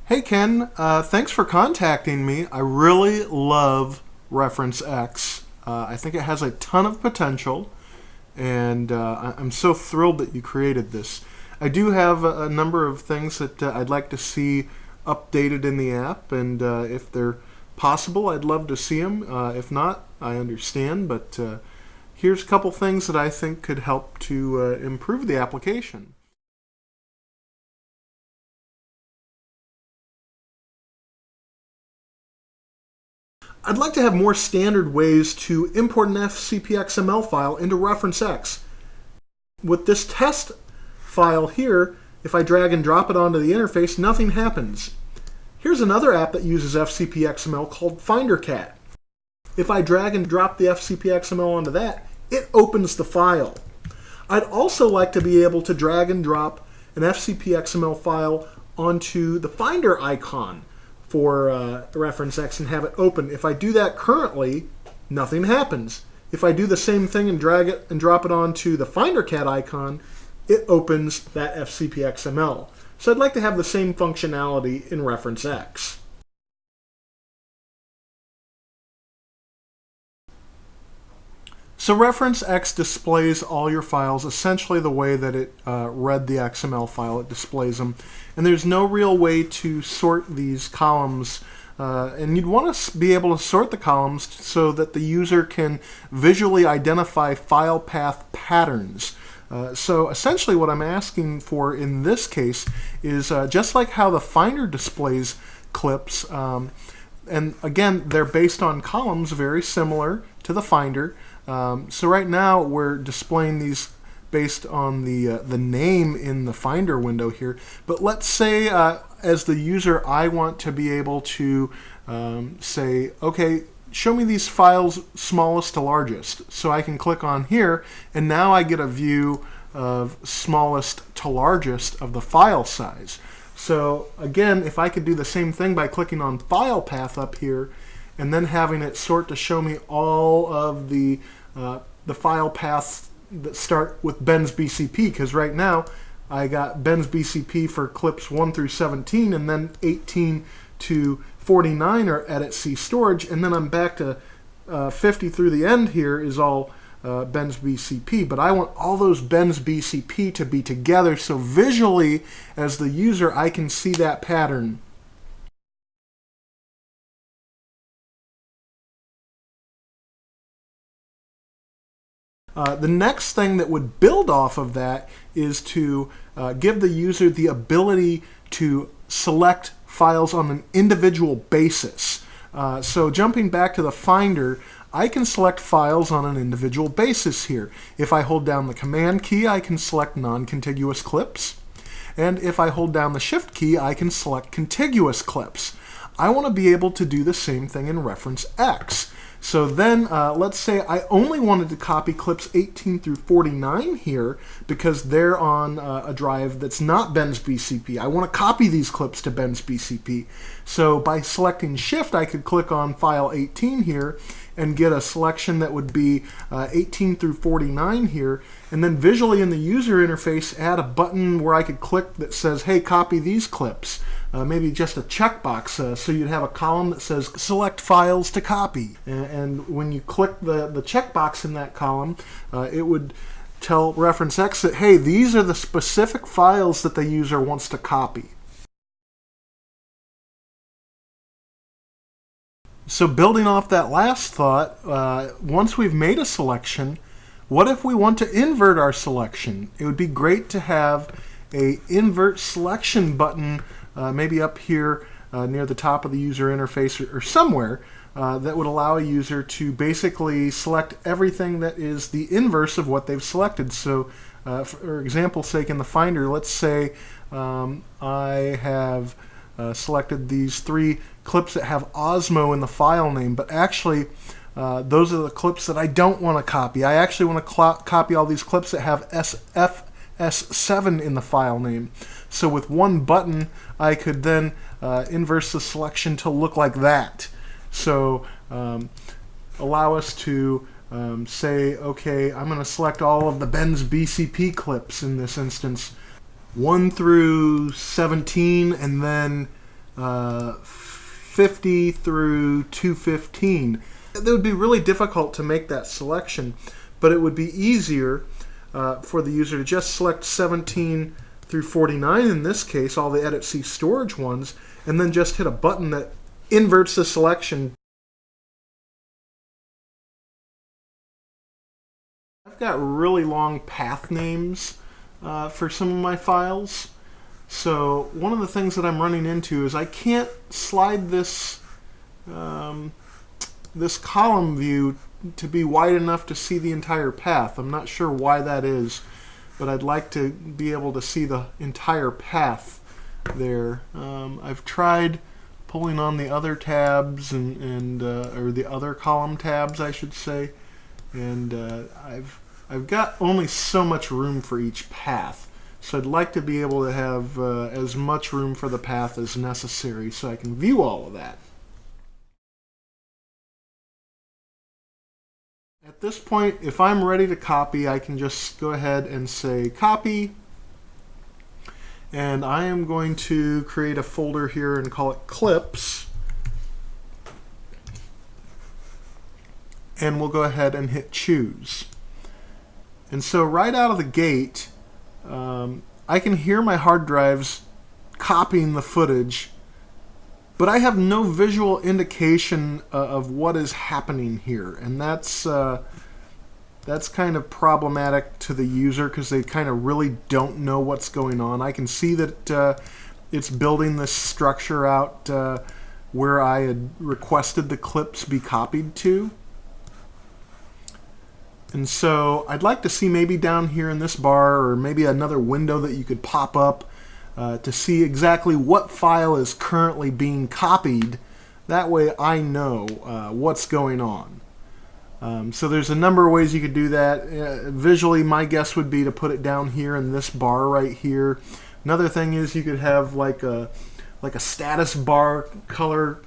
Hey Ken, thanks for contacting me. I really love Reference X. I think it has a ton of potential, and I'm so thrilled that you created this. I do have a number of things that I'd like to see updated in the app, and if they're possible, I'd love to see them. If not, I understand, but here's a couple things that I think could help to improve the application. I'd like to have more standard ways to import an FCP XML file into ReferenceX. With this test file here, if I drag and drop it onto the interface, nothing happens. Here's another app that uses FCP XML called FinderCat. If I drag and drop the FCP XML onto that, it opens the file. I'd also like to be able to drag and drop an FCP XML file onto the Finder icon for ReferenceX and have it open. If I do that currently, nothing happens. If I do the same thing and drag it and drop it onto the FinderCat icon, it opens that FCP XML. So I'd like to have the same functionality in ReferenceX. So ReferenceX displays all your files essentially the way that it read the XML file. It displays them. And there's no real way to sort these columns. And you'd want to be able to sort the columns so that the user can visually identify file path patterns. So essentially what I'm asking for in this case is just like how the Finder displays clips, and again, they're based on columns very similar to the Finder. So right now we're displaying these based on the name in the Finder window here. But let's say as the user I want to be able to say, okay, show me these files smallest to largest. So I can click on here and now I get a view of smallest to largest of the file size. So again, if I could do the same thing by clicking on file path up here and then having it sort to show me all of the file paths that start with Ben's BCP, because right now I got Ben's BCP for clips 1 through 17, and then 18 to 49 are edit C storage, and then I'm back to 50 through the end here is all Ben's BCP. But I want all those Ben's BCP to be together so visually as the user I can see that pattern. The next thing that would build off of that is to give the user the ability to select files on an individual basis. So jumping back to the Finder, I can select files on an individual basis here. If I hold down the Command key, I can select non-contiguous clips. And if I hold down the Shift key, I can select contiguous clips. I want to be able to do the same thing in ReferenceX. So then, let's say I only wanted to copy clips 18 through 49 here because they're on a drive that's not Ben's BCP. I want to copy these clips to Ben's BCP. So by selecting Shift, I could click on file 18 here and get a selection that would be 18 through 49 here. And then visually in the user interface, add a button where I could click that says, hey, copy these clips. Maybe just a checkbox, so you'd have a column that says select files to copy. And when you click the checkbox in that column, it would tell ReferenceX that, hey, these are the specific files that the user wants to copy. So building off that last thought, once we've made a selection, what if we want to invert our selection? It would be great to have a invert selection button maybe up here near the top of the user interface or somewhere that would allow a user to basically select everything that is the inverse of what they've selected. So for example's sake in the Finder, let's say I have selected these 3 clips that have Osmo in the file name, but actually those are the clips that I don't want to copy. I actually want to copy all these clips that have FS7 in the file name. So with one button, I could then inverse the selection to look like that. So allow us to say, okay, I'm going to select all of the Ben's BCP clips in this instance, 1 through 17, and then 50 through 215. It would be really difficult to make that selection, but it would be easier for the user to just select 17 through 49 in this case, all the Edit C storage ones, and then just hit a button that inverts the selection. I've got really long path names for some of my files. So one of the things that I'm running into is I can't slide this this column view to be wide enough to see the entire path. I'm not sure why that is, but I'd like to be able to see the entire path there. I've tried pulling on the other tabs and or the other column tabs, I should say, and I've got only so much room for each path. So I'd like to be able to have as much room for the path as necessary so I can view all of that. At this point, if I'm ready to copy, I can just go ahead and say copy. And I am going to create a folder here and call it clips. And we'll go ahead and hit choose. And so right out of the gate, I can hear my hard drives copying the footage, but I have no visual indication of what is happening here, and that's kind of problematic to the user because they kind of really don't know what's going on. I can see that it's building this structure out where I had requested the clips be copied to. And so I'd like to see maybe down here in this bar, or maybe another window that you could pop up to see exactly what file is currently being copied. That way I know what's going on. So there's a number of ways you could do that. Visually, my guess would be to put it down here in this bar right here. Another thing is you could have like a status bar color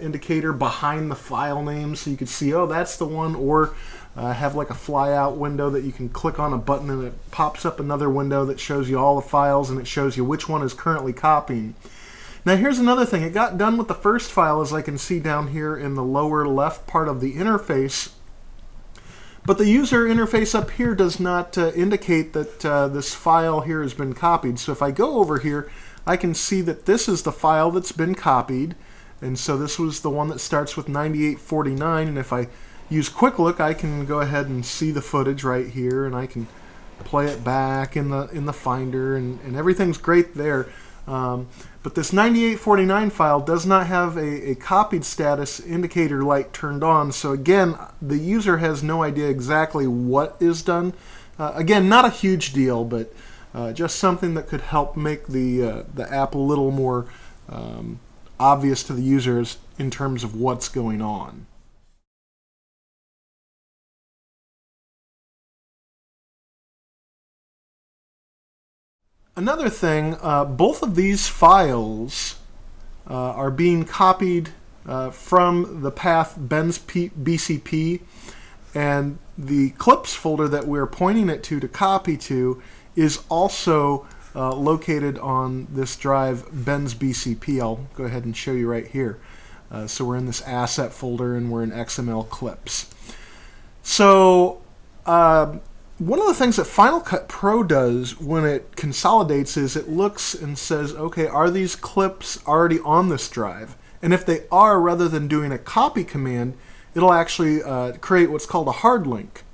indicator behind the file name, so you could see, oh, that's the one, or have like a flyout window that you can click on a button and it pops up another window that shows you all the files and it shows you which one is currently copying. Now here's another thing. It got done with the first file, as I can see down here in the lower left part of the interface, but the user interface up here does not indicate that this file here has been copied. So if I go over here, I can see that this is the file that's been copied, and so this was the one that starts with 9849, and if I use Quick Look, I can go ahead and see the footage right here, and I can play it back in the Finder, and everything's great there. But this 9849 file does not have a copied status indicator light turned on, so again, the user has no idea exactly what is done. Again, not a huge deal, but just something that could help make the app a little more obvious to the users in terms of what's going on. Another thing, both of these files are being copied from the path Ben's BCP, and the clips folder that we're pointing it to copy to is also located on this drive Ben's BCP. I'll go ahead and show you right here. So we're in this asset folder and we're in XML clips. So one of the things that Final Cut Pro does when it consolidates is it looks and says, okay, are these clips already on this drive? And if they are, rather than doing a copy command, it'll actually create what's called a hard link.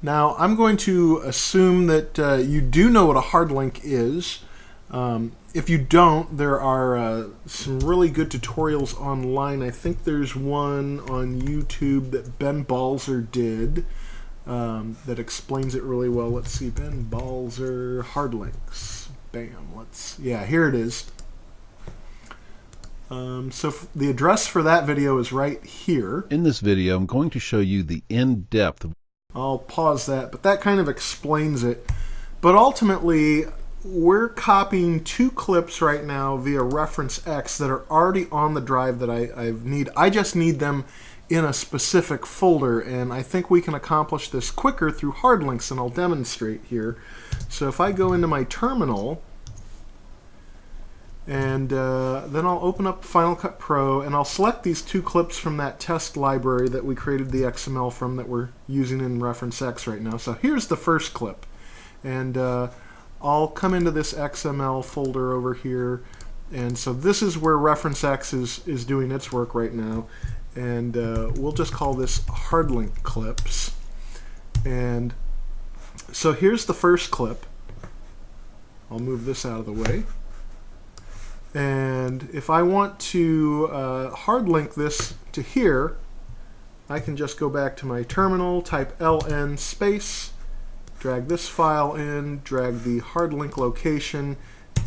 Now, I'm going to assume that you do know what a hard link is. If you don't, there are some really good tutorials online. I think there's one on YouTube that Ben Balzer did that explains it really well. Let's see, Ben Balzer, hard links. Bam, yeah, here it is. So the address for that video is right here. In this video, I'm going to show you the in-depth. I'll pause that, but that kind of explains it. But ultimately, we're copying two clips right now via reference X that are already on the drive that I need. I just need them in a specific folder, and I think we can accomplish this quicker through hard links, and I'll demonstrate here. So if I go into my terminal And then I'll open up Final Cut Pro, and I'll select these two clips from that test library that we created the XML from that we're using in Reference X right now. So here's the first clip. And I'll come into this XML folder over here. And so this is where Reference X is doing its work right now. And we'll just call this hard link clips. And so here's the first clip. I'll move this out of the way. And if I want to hard link this to here, I can just go back to my terminal, type ln space, drag this file in, drag the hard link location,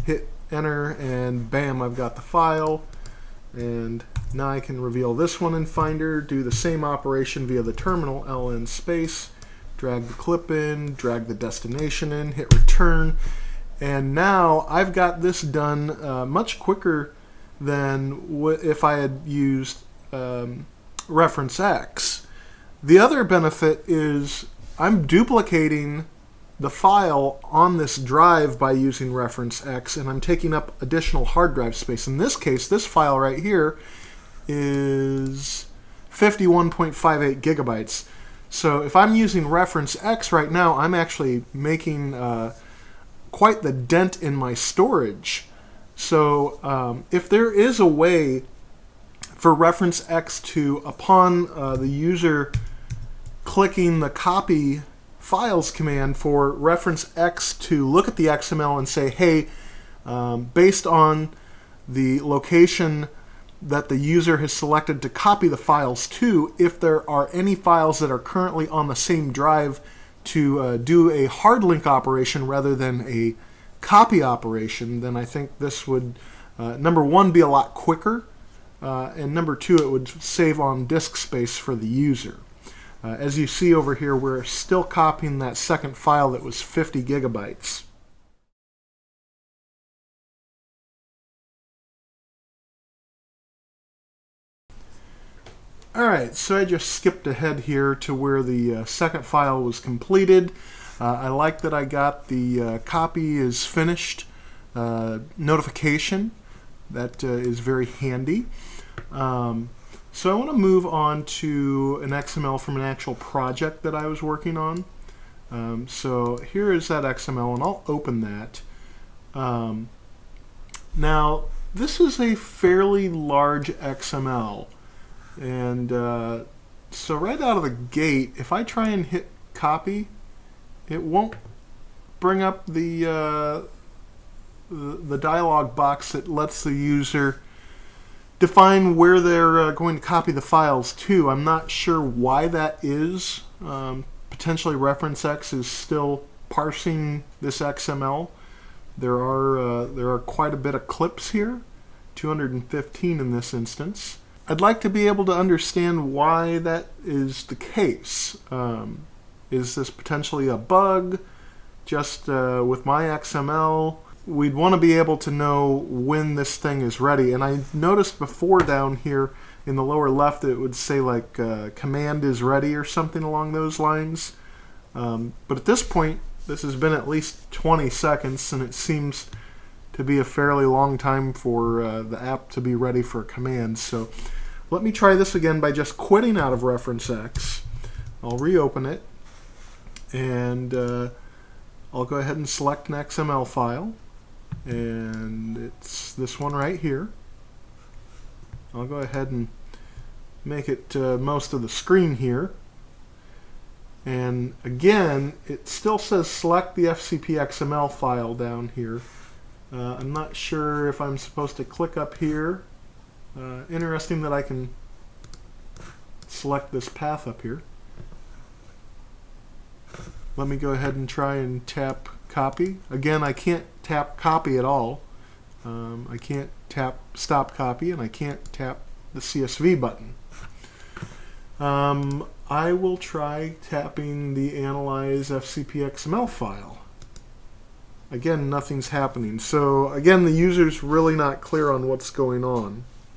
hit enter, and bam, I've got the file. And now I can reveal this one in Finder, do the same operation via the terminal, ln space, drag the clip in, drag the destination in, hit return. And now I've got this done much quicker than if I had used Reference X. The other benefit is I'm duplicating the file on this drive by using Reference X, and I'm taking up additional hard drive space. In this case, this file right here is 51.58 gigabytes. So if I'm using Reference X right now, I'm actually making quite the dent in my storage. So if there is a way for Reference X to, upon the user clicking the copy files command, for Reference X to look at the XML and say, hey, based on the location that the user has selected to copy the files to, if there are any files that are currently on the same drive, to do a hard link operation rather than a copy operation, then I think this would, number one, be a lot quicker, and number two, it would save on disk space for the user. As you see over here, we're still copying that second file that was 50 gigabytes. Alright, so I just skipped ahead here to where the second file was completed. I like that I got the copy is finished notification. That is very handy. So I want to move on to an XML from an actual project that I was working on. So here is that XML, and I'll open that. Now, this is a fairly large XML. And so right out of the gate, if I try and hit copy, it won't bring up the dialog box that lets the user define where they're going to copy the files to. I'm not sure why that is. Potentially Reference X is still parsing this XML. There are quite a bit of clips here, 215 in this instance. I'd like to be able to understand why that is the case. Is this potentially a bug just with my XML? We'd want to be able to know when this thing is ready. And I noticed before down here in the lower left it would say like command is ready or something along those lines. But at this point, this has been at least 20 seconds, and it seems to be a fairly long time for the app to be ready for a command. So let me try this again by just quitting out of Reference X. I'll reopen it, and I'll go ahead and select an XML file, and it's this one right here. I'll go ahead and make it most of the screen here. And again, it still says select the FCP XML file down here. I'm not sure if I'm supposed to click up here. Interesting that I can select this path up here. Let me go ahead and try and tap copy. Again, I can't tap copy at all. I can't tap stop copy, and I can't tap the CSV button. I will try tapping the Analyze FCP XML file. Again, nothing's happening. So again, the user's really not clear on what's going on.